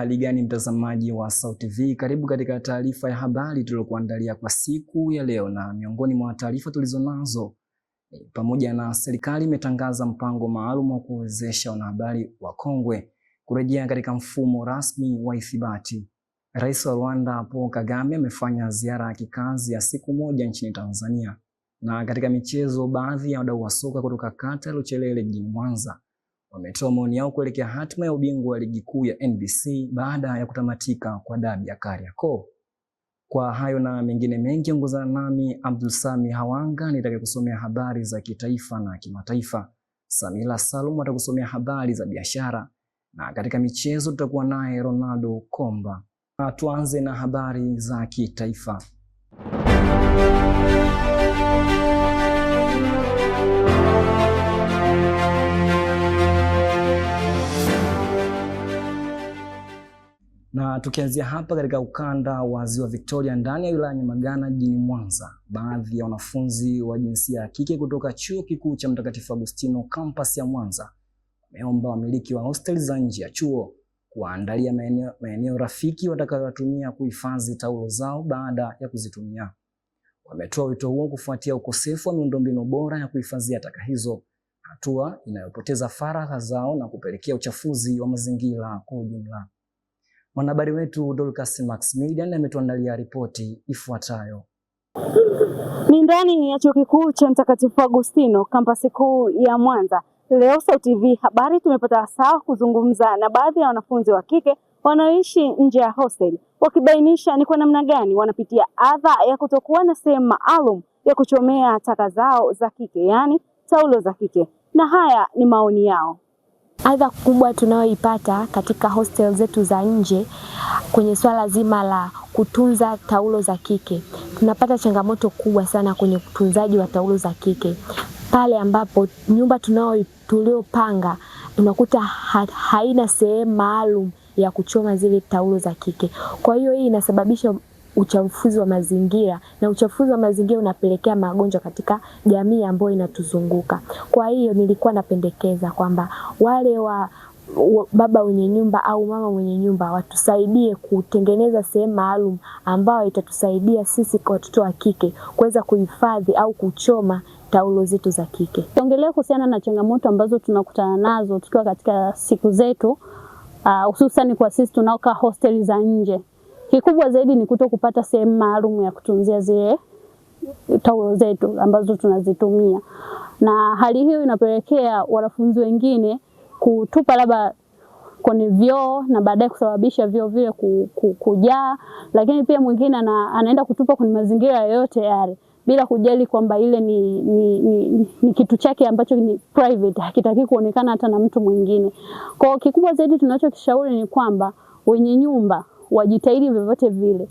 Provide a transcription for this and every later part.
hali gani mtazamaji wa Sauti TV? Karibu katika taarifa ya habari tuliyokuandalia kwa siku ya leo, na miongoni mwa taarifa tulizonazo pamoja na serikali imetangaza mpango maalum wa kuwezesha wanahabari wakongwe kurejea katika mfumo rasmi wa ithibati. Rais wa Rwanda Paul Kagame amefanya ziara ya kikazi ya siku moja nchini Tanzania. Na katika michezo, baadhi ya wadau wa soka kutoka kata ya Luchelele jijini Mwanza wametoa maoni yao kuelekea hatima ya ubingwa wa ligi kuu ya NBC baada ya kutamatika kwa dabi ya Kariakoo. Kwa hayo na mengine mengi, ongozana nami Abdul Sami Hawanga nitakayekusomea habari za kitaifa na kimataifa. Samila Salum atakusomea habari za biashara, na katika michezo tutakuwa naye Ronaldo Komba. Tuanze na habari za kitaifa. Na tukianzia hapa katika ukanda wa Ziwa Victoria ndani ya wilaya ya Nyamagana jijini Mwanza, baadhi ya wanafunzi wa jinsia ya kike kutoka Chuo Kikuu cha Mtakatifu Agustino campus ya Mwanza wameomba wamiliki wa hosteli za nje ya chuo kuandalia maeneo rafiki watakayotumia kuhifadhi taulo zao baada ya kuzitumia. Wametoa wito huo kufuatia ukosefu wa miundombinu bora ya kuhifadhia taka hizo, hatua inayopoteza faragha zao na kupelekea uchafuzi wa mazingira kwa ujumla. Mwanahabari wetu Dorcas Maximilian ametuandalia ripoti ifuatayo. Ni ndani ya Chuo Kikuu cha Mtakatifu Agustino kampasi kuu ya Mwanza. Leo Sauti TV habari tumepata wasaa kuzungumza na baadhi ya wanafunzi wa kike wanaoishi nje ya hostel, wakibainisha ni kwa namna gani wanapitia adha ya kutokuwa na sehemu maalum ya kuchomea taka zao za kike, yani taulo za kike. Na haya ni maoni yao. Adha kubwa tunayoipata katika hostel zetu za nje kwenye swala zima la kutunza taulo za kike. Tunapata changamoto kubwa sana kwenye utunzaji wa taulo za kike. Pale ambapo nyumba tuliopanga unakuta haina sehemu maalum ya kuchoma zile taulo za kike. Kwa hiyo hii inasababisha uchafuzi wa mazingira, na uchafuzi wa mazingira unapelekea magonjwa katika jamii ambayo inatuzunguka. Kwa hiyo nilikuwa napendekeza kwamba wale baba wenye nyumba au mama mwenye nyumba watusaidie kutengeneza sehemu maalum ambayo itatusaidia sisi kwa watoto wa kike kuweza kuhifadhi au kuchoma taulo zetu za kike. Tuongelee kuhusiana na changamoto ambazo tunakutana nazo tukiwa katika siku zetu, hususan kwa sisi tunaokaa hosteli za nje. Kikubwa zaidi ni kupata sehemu maalum ya kutunzia zile taulo zetu ambazo tunazitumia. Na hali hiyo inapelekea wanafunzi wengine kutupa labda kwenye vyoo na baadaye kusababisha vyoo vile kujaa, lakini pia mwingine anaenda kutupa kwenye mazingira yoyote yale bila kujali kwamba ile ni kitu chake ambacho ni private, hakitaki kuonekana hata na mtu mwingine. Kwa kikubwa zaidi tunachokishauri ni kwamba wenye nyumba wajitahidi vyovyote vile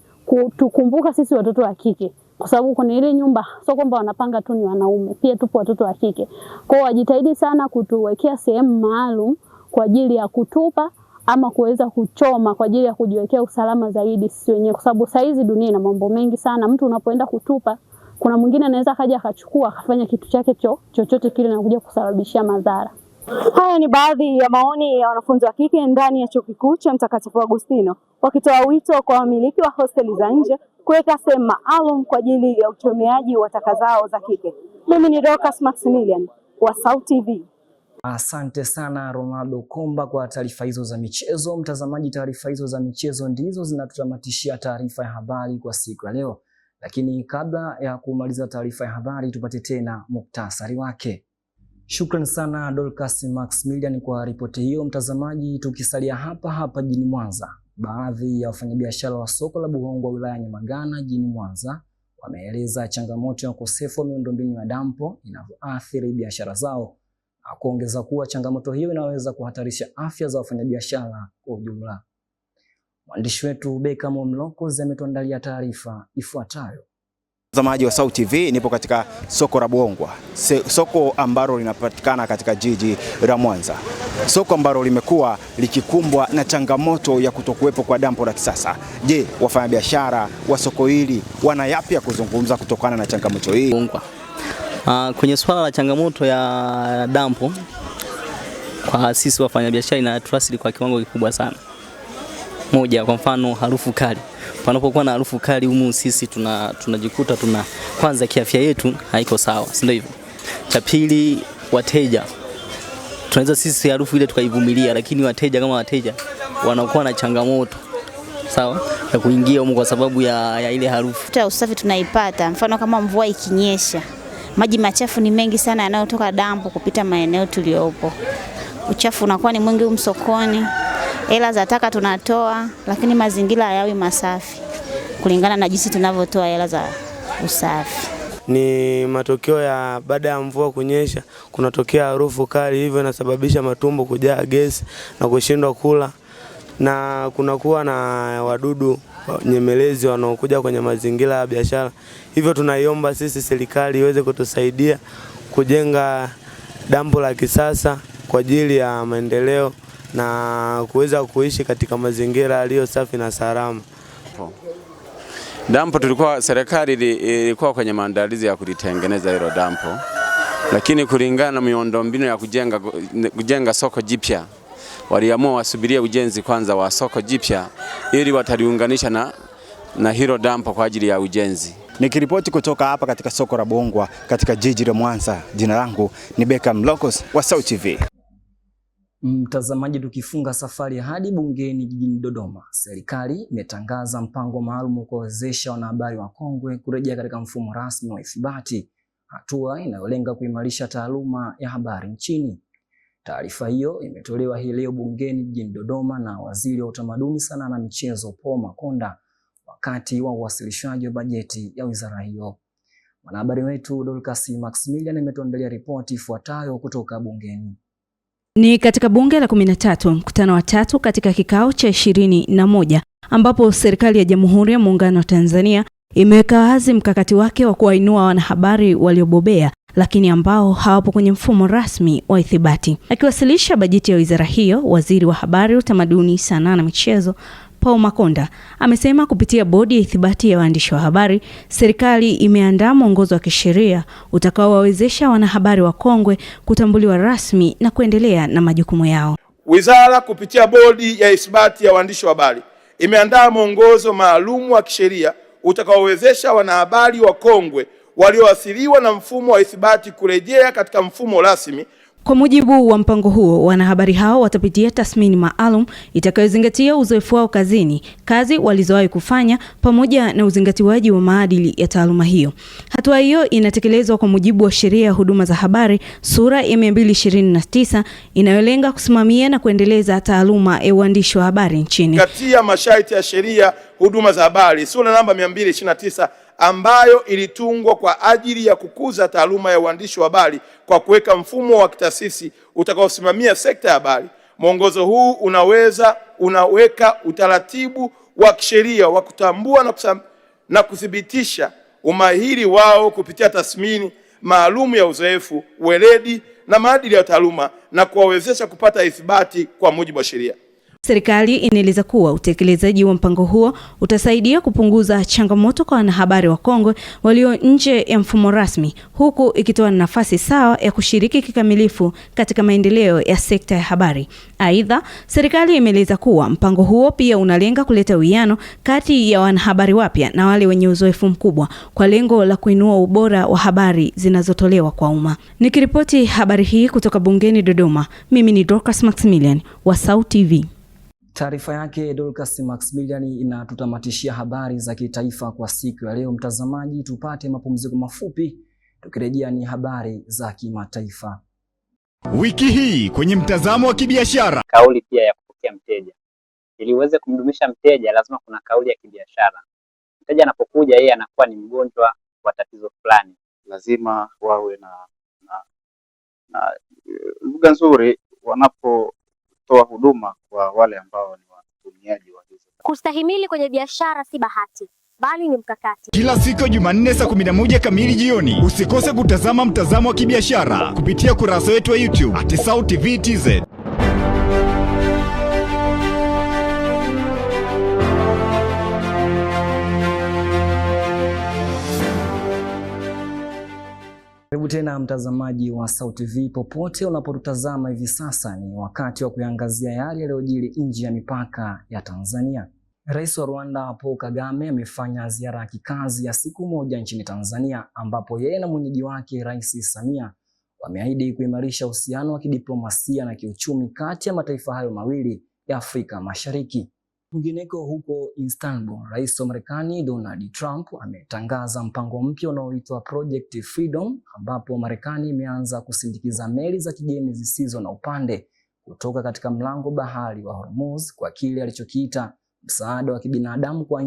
tukumbuka sisi watoto wa kike, kwa sababu kwenye ile nyumba sio kwamba wanapanga tu ni wanaume, pia tupo watoto wa kike. Kwa hiyo wajitahidi sana kutuwekea sehemu maalum kwa ajili ya kutupa ama kuweza kuchoma kwa ajili ya kujiwekea usalama zaidi sisi wenyewe, kwa sababu saizi dunia ina mambo mengi sana. Mtu unapoenda kutupa, kuna mwingine anaweza kaja akachukua akafanya kitu chake chochote kile na kuja kusababishia madhara. Haya ni baadhi ya maoni ya wanafunzi wa kike ndani ya Chuo Kikuu cha Mtakatifu Agustino, wakitoa wito kwa wamiliki wa hosteli za nje kuweka sehemu maalum kwa ajili ya uchomeaji wa taka zao za kike. Mimi ni Dorcas Maximilian wa Sauti TV. Asante sana Ronaldo Komba kwa taarifa hizo za michezo. Mtazamaji, taarifa hizo za michezo ndizo zinatutamatishia taarifa ya habari kwa siku ya leo. Lakini kabla ya kumaliza taarifa ya habari, tupate tena muktasari wake. Shukrani sana Dorcas Maximilian kwa ripoti hiyo. Mtazamaji, tukisalia hapa jijini Mwanza, baadhi ya wafanyabiashara wa soko la Buhongwa wilaya ya Nyamagana jijini Mwanza wameeleza changamoto ya ukosefu wa miundombinu ya dampo inavyoathiri biashara zao, na kuongeza kuwa changamoto hiyo inaweza kuhatarisha afya za wafanyabiashara kwa ujumla. Mwandishi wetu Beka Momloko ametuandalia taarifa ifuatayo. Mtazamaji wa Sauti TV, nipo katika soko la Buhongwa, soko ambalo linapatikana katika jiji la Mwanza. Soko ambalo limekuwa likikumbwa na changamoto ya kutokuwepo kwa dampo la kisasa. Je, wafanyabiashara wa soko hili wana yapi ya kuzungumza kutokana na changamoto hii? Kwenye swala la changamoto ya dampo, kwa sisi wafanyabiashara inatuathiri kwa kiwango kikubwa sana. Moja, kwa mfano harufu kali. Panapokuwa na harufu kali humu sisi tunajikuta kwanza kiafya yetu haiko sawa, si ndio hivyo? Cha pili, wateja. Tunaweza sisi harufu ile tukaivumilia, lakini wateja kama wateja wanakuwa na changamoto sawa ya kuingia humu kwa sababu ya ile harufu. Usafi tunaipata, mfano kama mvua ikinyesha, maji machafu ni mengi sana yanayotoka dampo kupita maeneo tuliopo. Uchafu unakuwa ni mwingi humu sokoni. Hela za taka tunatoa, lakini mazingira hayawi masafi kulingana na jinsi tunavyotoa hela za usafi. Ni matokeo ya baada ya mvua kunyesha kunatokea harufu kali, hivyo inasababisha matumbo kujaa gesi na kushindwa kula, na kunakuwa na wadudu nyemelezi wanaokuja kwenye mazingira ya biashara. Hivyo tunaiomba sisi serikali iweze kutusaidia kujenga dampo la kisasa kwa ajili ya maendeleo na kuweza kuishi katika mazingira yaliyo safi na salama. Dampo serikali ilikuwa kwenye maandalizi ya kulitengeneza hilo dampo, lakini kulingana na miundombinu ya kujenga soko jipya, waliamua wasubirie ujenzi kwanza wa soko jipya ili wataliunganisha na hilo dampo kwa ajili ya ujenzi. Nikiripoti kutoka hapa katika soko la Bongwa katika jiji la Mwanza, jina langu ni Beckham Locos wa SAUT TV. Mtazamaji, tukifunga safari hadi bungeni jijini Dodoma, serikali imetangaza mpango maalum kuwawezesha wanahabari wakongwe kurejea katika mfumo rasmi wa ithibati, hatua inayolenga kuimarisha taaluma ya habari nchini. Taarifa hiyo imetolewa hii leo bungeni jijini Dodoma na Waziri wa Utamaduni, Sanaa na Michezo Paul Makonda wakati wa uwasilishaji wa bajeti ya wizara hiyo. Mwanahabari wetu Dorcas Maximilian ametuandalia ripoti ifuatayo kutoka bungeni. Ni katika bunge la 13, mkutano wa tatu katika kikao cha 21, ambapo serikali ya Jamhuri ya Muungano wa Tanzania imeweka wazi mkakati wake wa kuwainua wanahabari waliobobea lakini ambao hawapo kwenye mfumo rasmi wa ithibati. Akiwasilisha bajeti ya wizara hiyo, Waziri wa Habari, Utamaduni, Sanaa na Michezo Paul Makonda amesema kupitia bodi ya ithibati ya waandishi wa habari, serikali imeandaa mwongozo wa kisheria utakaowawezesha wanahabari wakongwe kutambuliwa rasmi na kuendelea na majukumu yao. Wizara kupitia bodi ya ithibati ya waandishi wa habari imeandaa mwongozo maalum wa kisheria utakaowezesha wanahabari wakongwe walioathiriwa na mfumo wa ithibati kurejea katika mfumo rasmi. Kwa mujibu wa mpango huo, wanahabari hao watapitia tathmini maalum itakayozingatia uzoefu wao kazini, kazi walizowahi kufanya pamoja na uzingatiwaji wa maadili ya taaluma hiyo. Hatua hiyo inatekelezwa kwa mujibu wa Sheria ya Huduma za Habari sura ya 229 inayolenga kusimamia na kuendeleza taaluma ya uandishi wa habari nchini. Katika masharti ya Sheria Huduma za Habari sura namba 229 ambayo ilitungwa kwa ajili ya kukuza taaluma ya uandishi wa habari kwa kuweka mfumo wa kitaasisi utakaosimamia sekta ya habari. Mwongozo huu unaweka utaratibu wa kisheria wa kutambua na kuthibitisha umahiri wao kupitia tathmini maalum ya uzoefu, weledi na maadili ya taaluma na kuwawezesha kupata ithibati kwa mujibu wa sheria. Serikali inaeleza kuwa utekelezaji wa mpango huo utasaidia kupunguza changamoto kwa wanahabari wakongwe walio nje ya mfumo rasmi, huku ikitoa nafasi sawa ya kushiriki kikamilifu katika maendeleo ya sekta ya habari. Aidha, serikali imeeleza kuwa mpango huo pia unalenga kuleta uwiano kati ya wanahabari wapya na wale wenye uzoefu mkubwa kwa lengo la kuinua ubora wa habari zinazotolewa kwa umma. Nikiripoti habari hii kutoka bungeni Dodoma, mimi ni Dorcas Maximilian wa SAUT TV. Taarifa yake Dorcas Maximilian inatutamatishia habari za kitaifa kwa siku ya leo. Mtazamaji, tupate mapumziko mafupi, tukirejea ni habari za kimataifa. Wiki hii kwenye mtazamo wa kibiashara, kauli pia ya kupokea mteja. Ili uweze kumdumisha mteja lazima kuna kauli ya kibiashara. Mteja anapokuja yeye anakuwa ni mgonjwa wa tatizo fulani, lazima wawe na lugha nzuri wanapotoa huduma kwa wale ambao ni watumiaji wa hizo. Kustahimili kwenye biashara si bahati, bali ni mkakati. Kila siku Jumanne saa 11 kamili jioni, usikose kutazama mtazamo wa kibiashara kupitia kurasa yetu ya YouTube @SAUT TV TZ. Karibu Karibu tena mtazamaji wa SAUT TV popote unapotutazama hivi sasa, ni wakati wa kuangazia yale yaliyojiri nje ya mipaka ya Tanzania. Rais wa Rwanda Paul Kagame amefanya ziara ya kikazi ya siku moja nchini Tanzania, ambapo yeye na mwenyeji wake Rais Samia wameahidi kuimarisha uhusiano wa kidiplomasia na kiuchumi kati ya mataifa hayo mawili ya Afrika Mashariki. Kwingineko huko Istanbul, Rais wa Marekani Donald Trump ametangaza mpango mpya unaoitwa Project Freedom, ambapo Marekani imeanza kusindikiza meli za kigeni zisizo na upande kutoka katika mlango bahari wa Hormuz kwa kile alichokiita msaada wa kibinadamu kwa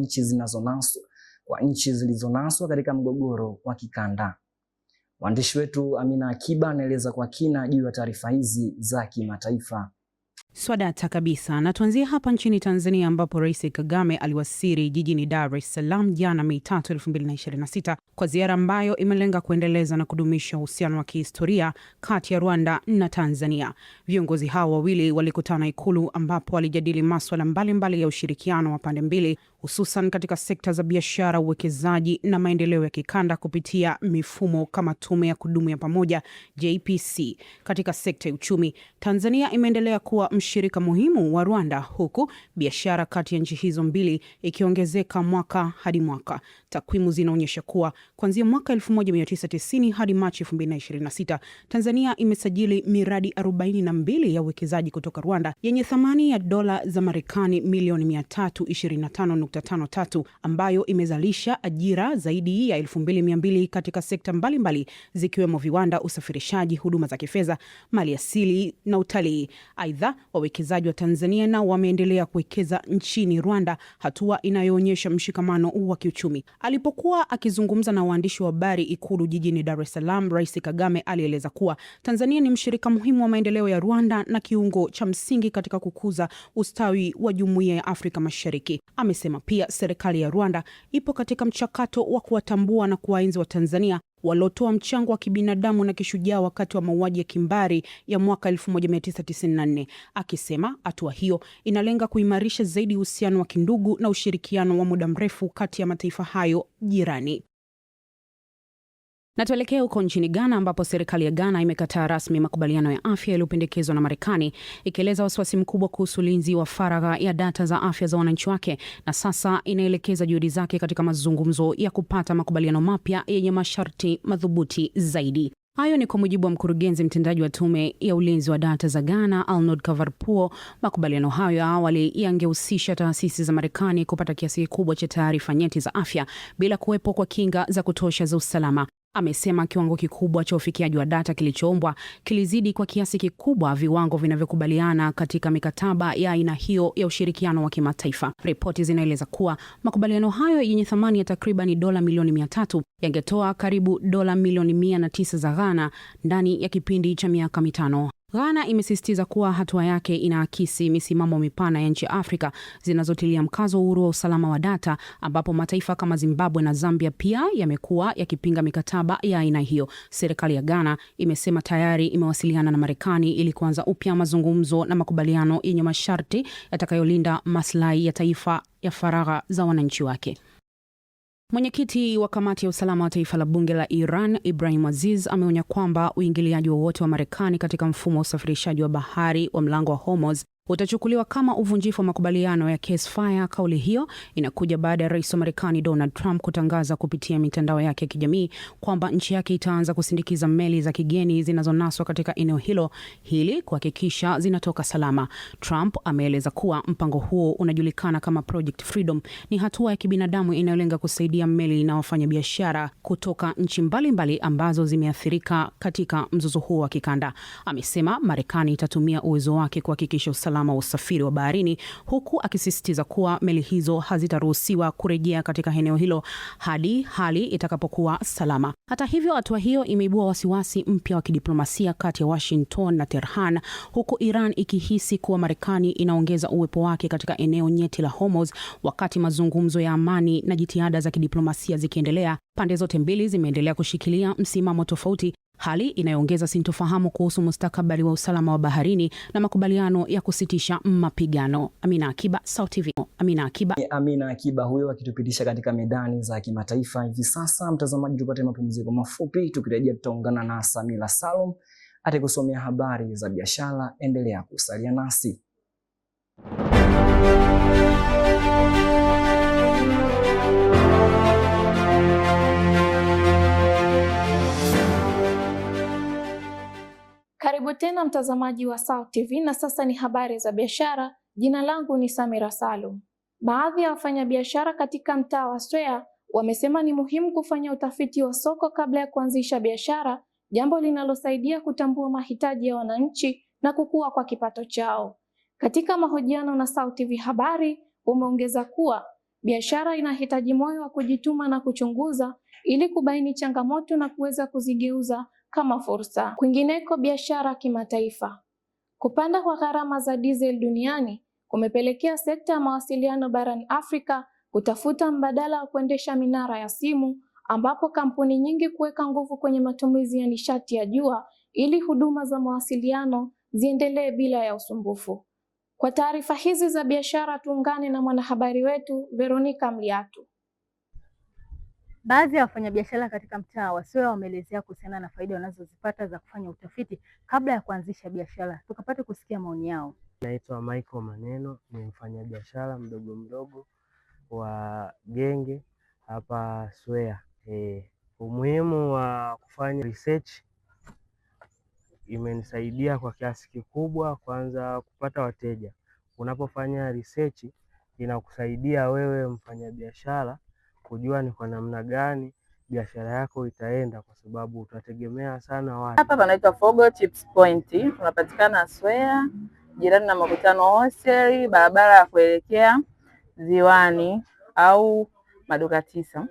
nchi zilizonaswa katika mgogoro wa kikanda. Mwandishi wetu Amina Akiba anaeleza kwa kina juu ya taarifa hizi za kimataifa. Swadata kabisa, na tuanzie hapa nchini Tanzania ambapo Rais Kagame aliwasili jijini Dar es Salaam jana Mei 3, 2026 kwa ziara ambayo imelenga kuendeleza na kudumisha uhusiano wa kihistoria kati ya Rwanda na Tanzania. Viongozi hao wawili walikutana Ikulu ambapo walijadili masuala mbalimbali ya ushirikiano wa pande mbili, hususan katika sekta za biashara, uwekezaji na maendeleo ya kikanda kupitia mifumo kama tume ya kudumu ya pamoja JPC. Katika sekta ya uchumi, Tanzania imeendelea kuwa mshirika muhimu wa Rwanda, huku biashara kati ya nchi hizo mbili ikiongezeka mwaka hadi mwaka. Takwimu zinaonyesha kuwa kuanzia mwaka 1990 hadi Machi 2026, Tanzania imesajili miradi 42 ya uwekezaji kutoka Rwanda yenye thamani ya dola za Marekani milioni 325.53, ambayo imezalisha ajira zaidi ya 2200 katika sekta mbalimbali zikiwemo viwanda, usafirishaji, huduma za kifedha, maliasili na utalii. Aidha, wawekezaji wa Tanzania nao wameendelea kuwekeza nchini Rwanda, hatua inayoonyesha mshikamano wa kiuchumi. Alipokuwa akizungumza na waandishi wa habari Ikulu jijini Dar es Salaam, Rais Kagame alieleza kuwa Tanzania ni mshirika muhimu wa maendeleo ya Rwanda na kiungo cha msingi katika kukuza ustawi wa Jumuiya ya Afrika Mashariki. Amesema pia serikali ya Rwanda ipo katika mchakato wa kuwatambua na kuwaenzi wa Tanzania waliotoa mchango wa kibinadamu na kishujaa wakati wa mauaji ya kimbari ya mwaka 1994. Akisema hatua hiyo inalenga kuimarisha zaidi uhusiano wa kindugu na ushirikiano wa muda mrefu kati ya mataifa hayo jirani. Na tuelekea huko nchini Ghana ambapo serikali ya Ghana imekataa rasmi makubaliano ya afya yaliyopendekezwa na Marekani, ikieleza wasiwasi mkubwa kuhusu ulinzi wa faragha ya data za afya za wananchi wake, na sasa inaelekeza juhudi zake katika mazungumzo ya kupata makubaliano mapya yenye masharti madhubuti zaidi. Hayo ni kwa mujibu wa mkurugenzi mtendaji wa tume ya ulinzi wa data za Ghana, Arnold Kavarpuo. Makubaliano hayo ya awali yangehusisha taasisi za Marekani kupata kiasi kikubwa cha taarifa nyeti za afya bila kuwepo kwa kinga za kutosha za usalama. Amesema kiwango kikubwa cha ufikiaji wa data kilichoombwa kilizidi kwa kiasi kikubwa viwango vinavyokubaliana katika mikataba ya aina hiyo ya ushirikiano wa kimataifa. Ripoti zinaeleza kuwa makubaliano hayo yenye thamani ya takriban dola milioni 300 yangetoa karibu dola milioni 109 za Ghana ndani ya kipindi cha miaka 5. Ghana imesisitiza kuwa hatua yake inaakisi misimamo mipana ya nchi Afrika zinazotilia mkazo uhuru wa usalama wa data, ambapo mataifa kama Zimbabwe na Zambia pia yamekuwa yakipinga mikataba ya aina hiyo. Serikali ya Ghana imesema tayari imewasiliana na Marekani ili kuanza upya mazungumzo na makubaliano yenye masharti yatakayolinda maslahi ya taifa ya faragha za wananchi wake. Mwenyekiti wa kamati ya usalama wa taifa la bunge la Iran, Ibrahim Aziz, ameonya kwamba uingiliaji wowote wa Marekani katika mfumo wa usafirishaji wa bahari wa mlango wa Hormuz utachukuliwa kama uvunjifu wa makubaliano ya ceasefire. Kauli hiyo inakuja baada ya rais wa Marekani Donald Trump kutangaza kupitia mitandao yake ya kijamii kwamba nchi yake itaanza kusindikiza meli za kigeni zinazonaswa katika eneo hilo ili kuhakikisha zinatoka salama. Trump ameeleza kuwa mpango huo unajulikana kama Project Freedom, ni hatua ya kibinadamu inayolenga kusaidia meli na wafanyabiashara kutoka nchi mbalimbali ambazo zimeathirika katika mzozo huo wa kikanda. Amesema Marekani itatumia uwezo wake kuhakikisha usalama wa usafiri wa baharini, huku akisisitiza kuwa meli hizo hazitaruhusiwa kurejea katika eneo hilo hadi hali itakapokuwa salama. Hata hivyo, hatua hiyo imeibua wasiwasi mpya wa kidiplomasia kati ya Washington na Tehran, huku Iran ikihisi kuwa Marekani inaongeza uwepo wake katika eneo nyeti la Hormuz. Wakati mazungumzo ya amani na jitihada za kidiplomasia zikiendelea, pande zote mbili zimeendelea kushikilia msimamo tofauti hali inayoongeza sintofahamu kuhusu mustakabali wa usalama wa baharini na makubaliano ya kusitisha mapigano. Amina Akiba, SAUT TV. Amina Akiba huyo akitupitisha katika medani za kimataifa. Hivi sasa mtazamaji, tupate mapumziko mafupi, tukirejea tutaungana na Samila Salum atakusomea habari za biashara. Endelea kusalia nasi. Karibu tena mtazamaji wa SAUT TV, na sasa ni habari za biashara. Jina langu ni Samira Salum. Baadhi ya wafanyabiashara katika mtaa wa Swea wamesema ni muhimu kufanya utafiti wa soko kabla ya kuanzisha biashara, jambo linalosaidia kutambua mahitaji ya wananchi na kukua kwa kipato chao. Katika mahojiano na SAUT TV habari, umeongeza kuwa biashara inahitaji moyo wa kujituma na kuchunguza ili kubaini changamoto na kuweza kuzigeuza kama fursa. Kwingineko, biashara kimataifa. Kupanda kwa gharama za diesel duniani kumepelekea sekta ya mawasiliano barani Afrika kutafuta mbadala wa kuendesha minara ya simu, ambapo kampuni nyingi kuweka nguvu kwenye matumizi ya nishati ya jua ili huduma za mawasiliano ziendelee bila ya usumbufu. Kwa taarifa hizi za biashara, tuungane na mwanahabari wetu Veronica Mliatu. Baadhi ya wafanyabiashara katika mtaa wa Swea wameelezea kuhusiana na faida wanazozipata za kufanya utafiti kabla ya kuanzisha biashara. Tukapate kusikia maoni yao. Naitwa Michael Maneno, ni mfanyabiashara mdogo wa genge hapa Swea. Umuhimu wa kufanya research imenisaidia kwa kiasi kikubwa. Kwanza, kupata wateja. Unapofanya research inakusaidia wewe mfanyabiashara kujua ni kwa namna gani biashara yako itaenda, kwa sababu utategemea sana watu. Hapa panaitwa Fogo Chips Point, tunapatikana Swea, jirani na Makutano Hostel, barabara ya kuelekea Ziwani au Maduka 9.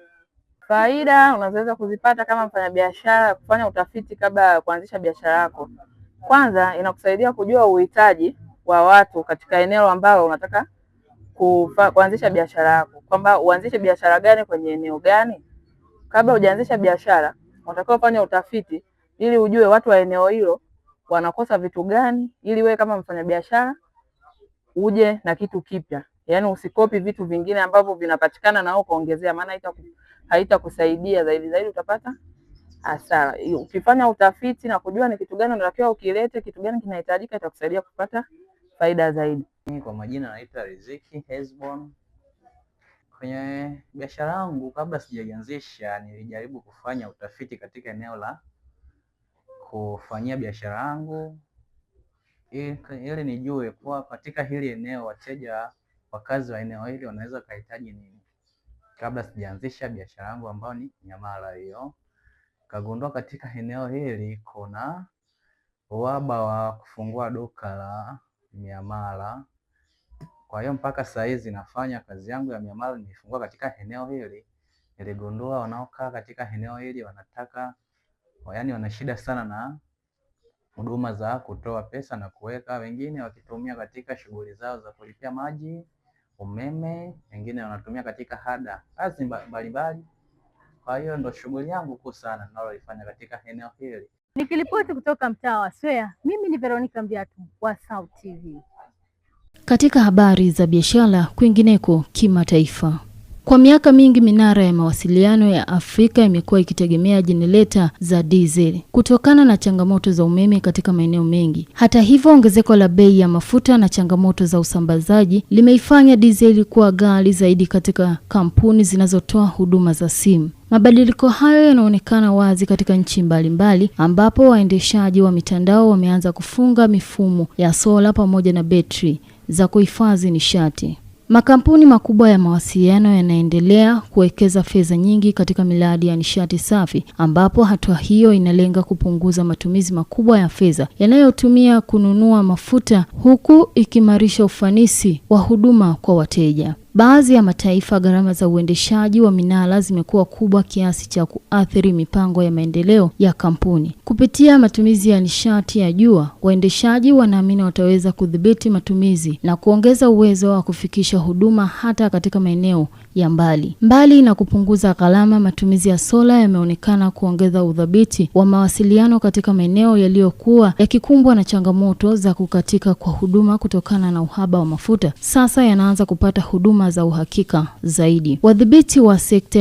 Faida unaweza kuzipata kama mfanyabiashara kufanya utafiti kabla ya kuanzisha biashara yako. Kwanza, inakusaidia kujua uhitaji wa watu katika eneo ambalo unataka kuanzisha biashara yako, kwamba uanzishe biashara gani kwenye eneo gani. Kabla hujaanzisha biashara, unatakiwa kufanya utafiti ili ujue watu wa eneo hilo wanakosa vitu gani, ili wewe kama mfanyabiashara uje na kitu kipya. Yaani usikopi vitu vingine ambavyo vinapatikana na wewe kuongezea, maana haitakusaidia zaidi utapata hasara. Ukifanya utafiti na kujua ni kitu gani unatakiwa ukilete, kitu gani kinahitajika, itakusaidia kupata faida zaidi. Kwa majina naitwa Riziki Hezbon. Kwenye biashara yangu kabla sijaianzisha, nilijaribu kufanya utafiti katika eneo la kufanyia biashara yangu ili nijue kwa katika hili eneo wateja wakazi wa eneo hili wanaweza kuhitaji nini kabla sijaanzisha biashara yangu ambayo ni miamala hiyo. Kagundua katika eneo hili kuna uhaba wa kufungua duka la miamala. Kwa hiyo mpaka saa hizi nafanya kazi yangu ya miamala nimefungua katika eneo hili. Niligundua wanaokaa katika eneo hili wana shida sana na huduma za kutoa pesa na kuweka, wengine wakitumia katika shughuli zao za kulipia maji, umeme, wengine wanatumia katika ada kazi mbalimbali. Kwa hiyo ndo shughuli yangu kuu sana ninaloifanya katika eneo hili. Nikiripoti kutoka mtaa wa Swea, mimi ni Veronica Mliatu wa SAUT TV. Katika habari za biashara kwingineko kimataifa. Kwa miaka mingi minara ya mawasiliano ya Afrika imekuwa ikitegemea jenereta za diesel kutokana na changamoto za umeme katika maeneo mengi. Hata hivyo, ongezeko la bei ya mafuta na changamoto za usambazaji limeifanya diesel kuwa ghali zaidi katika kampuni zinazotoa huduma za simu. Mabadiliko hayo yanaonekana wazi katika nchi mbalimbali ambapo waendeshaji wa mitandao wameanza kufunga mifumo ya sola pamoja na betri za kuhifadhi nishati. Makampuni makubwa ya mawasiliano yanaendelea kuwekeza fedha nyingi katika miradi ya nishati safi, ambapo hatua hiyo inalenga kupunguza matumizi makubwa ya fedha yanayotumia kununua mafuta, huku ikimarisha ufanisi wa huduma kwa wateja. Baadhi ya mataifa, gharama za uendeshaji wa minara zimekuwa kubwa kiasi cha kuathiri mipango ya maendeleo ya kampuni. Kupitia matumizi ya nishati ya jua, waendeshaji wanaamini wataweza kudhibiti matumizi na kuongeza uwezo wa kufikisha huduma hata katika maeneo ya mbali. Mbali na kupunguza gharama, matumizi ya sola yameonekana kuongeza udhabiti wa mawasiliano katika maeneo yaliyokuwa yakikumbwa na changamoto za kukatika kwa huduma kutokana na uhaba wa mafuta. Sasa yanaanza kupata huduma za uhakika zaidi. Wadhibiti wa sekta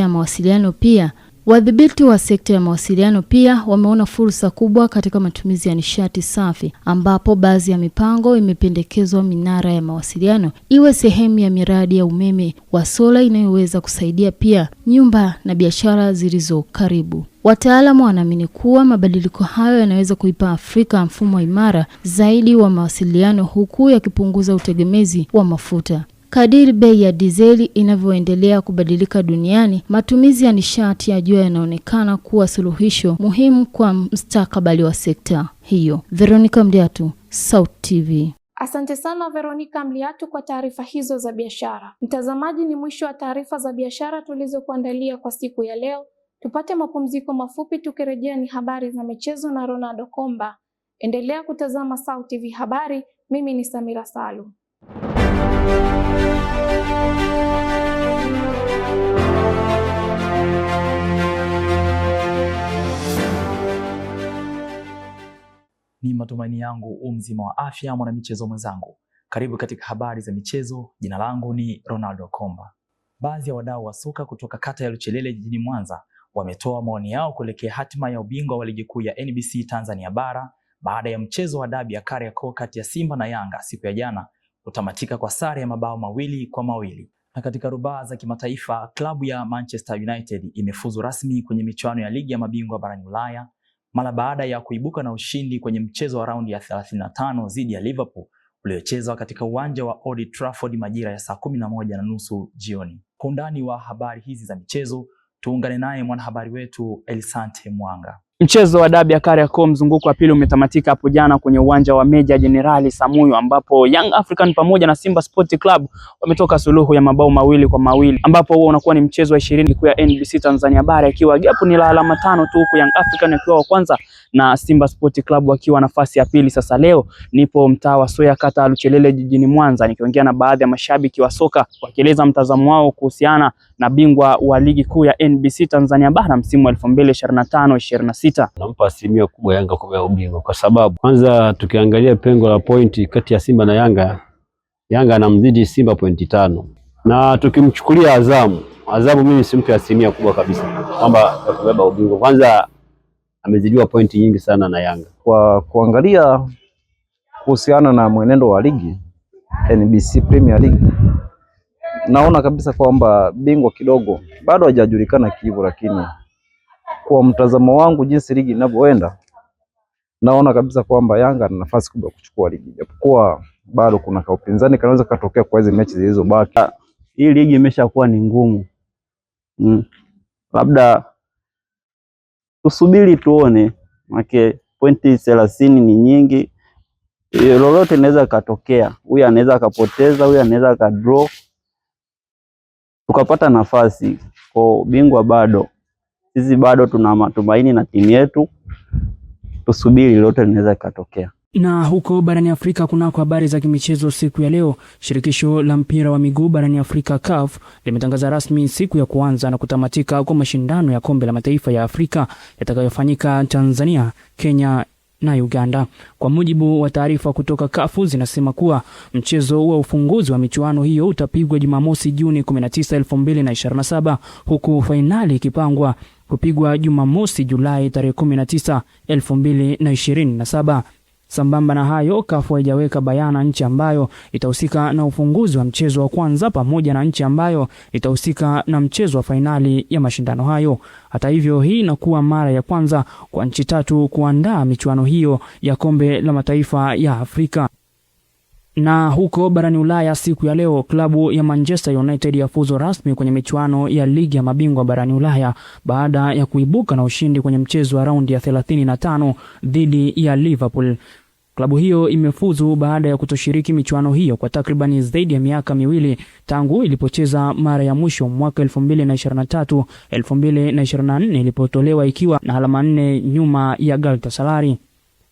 ya mawasiliano pia wameona fursa kubwa katika matumizi ya nishati safi, ambapo baadhi ya mipango imependekezwa minara ya mawasiliano iwe sehemu ya miradi ya umeme wa sola inayoweza kusaidia pia nyumba na biashara zilizo karibu. Wataalamu wanaamini kuwa mabadiliko hayo yanaweza kuipa Afrika mfumo imara zaidi wa mawasiliano huku yakipunguza utegemezi wa mafuta. Kadiri bei ya dizeli inavyoendelea kubadilika duniani, matumizi ya nishati ya jua yanaonekana kuwa suluhisho muhimu kwa mustakabali wa sekta hiyo. Veronica Mliatu, South TV. Asante sana Veronica Mliatu kwa taarifa hizo za biashara. Mtazamaji, ni mwisho wa taarifa za biashara tulizokuandalia kwa siku ya leo. Tupate mapumziko mafupi, tukirejea ni habari za michezo na Ronaldo Komba. Endelea kutazama South TV habari. Mimi ni Samira Salum. Ni matumaini yangu mzima wa afya, mwanamichezo mwenzangu. Karibu katika habari za michezo. Jina langu ni Ronaldo Komba. Baadhi ya wadau wa soka kutoka kata ya Luchelele jijini Mwanza wametoa maoni yao kuelekea hatima ya ubingwa wa ligi kuu ya NBC Tanzania Bara baada ya mchezo wa dabi ya Kariakoo kati ya Simba na Yanga siku ya jana kutamatika kwa sare ya mabao 2-2. Na katika rubaa za kimataifa, klabu ya Manchester United imefuzu rasmi kwenye michuano ya ligi ya mabingwa barani Ulaya mara baada ya kuibuka na ushindi kwenye mchezo wa raundi ya 35 dhidi ya Liverpool uliochezwa katika uwanja wa Old Trafford majira ya saa 11:30 jioni. Kwa undani wa habari hizi za michezo, tuungane naye mwanahabari wetu Elisante Mwanga. Mchezo wa dabi ya Kariakoo mzunguko wa pili umetamatika hapo jana kwenye uwanja wa Meja Jenerali Samuyo, ambapo Young African pamoja na Simba Sport Club wametoka suluhu ya mabao 2-2, ambapo huo unakuwa ni mchezo wa 20 kwa NBC Tanzania Bara, ikiwa gapu ni la alama 5 tu, huku Young African akiwa wa kwanza na Simba Sport Club wakiwa nafasi ya pili. Sasa leo nipo mtaa wa Soya, kata ya Luchelele jijini Mwanza, nikiongea na baadhi ya mashabiki wa soka wakieleza mtazamo wao kuhusiana na bingwa wa ligi kuu ya NBC Tanzania Bara msimu wa 2025-26. Nampa asilimia kubwa Yanga kwa ubingwa, kwa sababu kwanza tukiangalia pengo la pointi kati ya Simba na Yanga, Yanga anamzidi Simba pointi 5. Na tukimchukulia Azamu mimi simpi asilimia kubwa kabisa kwamba kubeba ubingwa. Kwanza amezidiwa pointi nyingi sana na Yanga. Kwa kuangalia kuhusiana na mwenendo wa ligi NBC Premier League, naona kabisa kwamba bingwa kidogo bado hajajulikana hivyo, lakini kwa mtazamo wangu jinsi ligi inavyoenda, naona kabisa kwamba Yanga ana nafasi kubwa kuchukua ligi, japokuwa bado kuna kaupinzani kanaweza katokea kwa hizo mechi zilizobaki. Hii ligi imeshakuwa ni ngumu. Labda tusubiri tuone, maana pointi 30 ni nyingi. Lolote linaweza katokea. Huyu anaweza akapoteza, huyu anaweza akadraw, tukapata nafasi kwa bingwa. Bado sisi bado tuna matumaini na timu yetu, tusubiri lolote linaweza katokea. Na huko barani Afrika kunako habari za kimichezo siku ya leo, shirikisho la mpira wa miguu barani Afrika CAF limetangaza rasmi siku ya kuanza na kutamatika kwa mashindano ya kombe la mataifa ya Afrika yatakayofanyika Tanzania, Kenya na Uganda. Kwa mujibu wa taarifa kutoka CAF zinasema kuwa mchezo wa ufunguzi wa michuano hiyo utapigwa Jumamosi Juni 19, 2027, huku fainali ikipangwa kupigwa Jumamosi Julai tarehe 19, 2027. Sambamba na hayo, CAF haijaweka bayana nchi ambayo itahusika na ufunguzi wa mchezo wa kwanza pamoja na nchi ambayo itahusika na mchezo wa fainali ya mashindano hayo. Hata hivyo, hii inakuwa mara ya kwanza kwa nchi tatu kuandaa michuano hiyo ya kombe la mataifa ya Afrika. Na huko barani Ulaya siku ya leo, klabu ya Manchester United yafuzu rasmi kwenye michuano ya ligi ya mabingwa barani Ulaya baada ya kuibuka na ushindi kwenye mchezo wa raundi ya 35 dhidi ya Liverpool. Klabu hiyo imefuzu baada ya kutoshiriki michuano hiyo kwa takribani zaidi ya miaka miwili tangu ilipocheza mara ya mwisho mwaka 2023-2024 ilipotolewa ikiwa na alama 4 nyuma ya Galatasaray.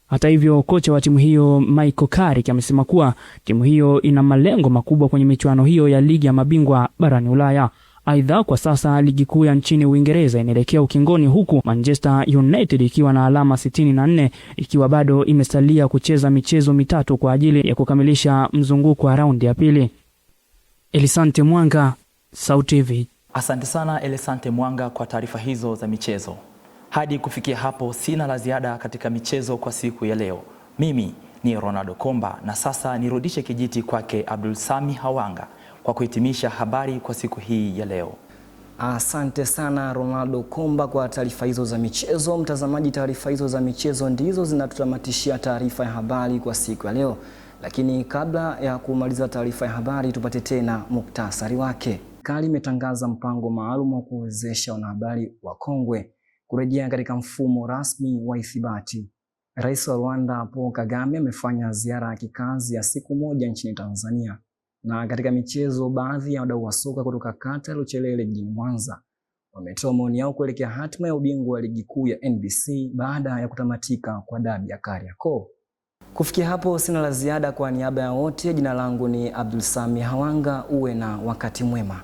Hata hivyo, kocha wa timu hiyo Michael Carrick amesema kuwa timu hiyo ina malengo makubwa kwenye michuano hiyo ya ligi ya mabingwa barani Ulaya. Aidha, kwa sasa ligi kuu ya nchini Uingereza inaelekea ukingoni, huku Manchester United ikiwa na alama 64 ikiwa bado imesalia kucheza michezo mitatu kwa ajili ya kukamilisha mzunguko wa raundi ya pili. Elisante Mwanga, SAUT TV. Asante sana Elisante Mwanga kwa taarifa hizo za michezo. Hadi kufikia hapo sina la ziada katika michezo kwa siku ya leo. Mimi ni Ronaldo Komba na sasa nirudishe kijiti kwake Abdul Sami Hawanga kwa kuhitimisha habari kwa siku hii ya leo. Asante sana Ronaldo Komba kwa taarifa hizo za michezo. Mtazamaji, taarifa hizo za michezo ndizo zinatutamatishia taarifa ya habari kwa siku ya leo. Lakini kabla ya kumaliza taarifa ya habari, tupate tena muktasari wake. Serikali imetangaza mpango maalum wa kuwezesha wanahabari wakongwe kurejea katika mfumo rasmi wa ithibati. Rais wa Rwanda Paul Kagame amefanya ziara ya kikazi ya siku moja nchini Tanzania. Na katika michezo, baadhi ya wadau wa soka kutoka kata ya Luchelele jijini Mwanza wametoa maoni yao kuelekea hatima ya ubingwa wa ligi kuu ya NBC baada ya kutamatika kwa dabi ya Kariakoo. Kufikia hapo sina la ziada. Kwa niaba ya wote, jina langu ni Abdul Sami Hawanga. Uwe na wakati mwema.